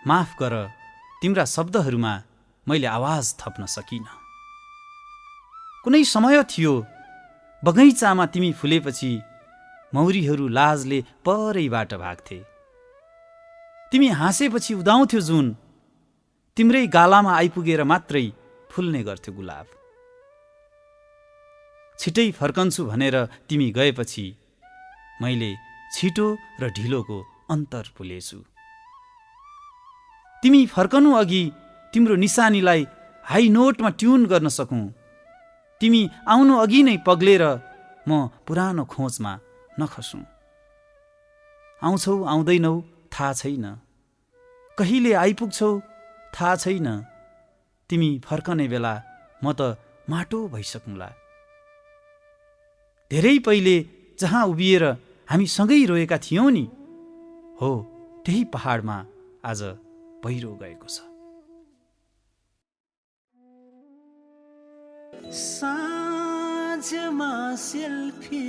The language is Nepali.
माफ गर, तिम्रा शब्दहरूमा मैले आवाज थप्न सकिनँ। कुनै समय थियो बगैँचामा तिमी फुलेपछि मौरीहरू लाजले परैबाट भाग्थे। तिमी हाँसेपछि उदाउँथ्यो जुन, तिम्रै गालामा आइपुगेर मात्रै फुल्ने गर्थ्यो गुलाब। छिटै फर्कन्छु भनेर तिमी गएपछि मैले छिटो र ढिलोको अन्तर भुलेछु। तिमी फर्कनु अघि तिम्रो निशानीलाई हाई नोटमा ट्युन गर्न सकौँ। तिमी आउनु अघि नै पग्लेर म पुरानो खोजमा नखसौँ। आउँछौ आउँदैनौ थाहा छैन, कहिले आइपुग्छौ थाहा छैन। तिमी फर्कने बेला म त माटो भइसकुँला। धेरै पहिले जहाँ उभिएर हामी सँगै रोएका थियौँ नि, हो त्यही पहाडमा आज पहिरो गएको छ। साँझमा सेल्फी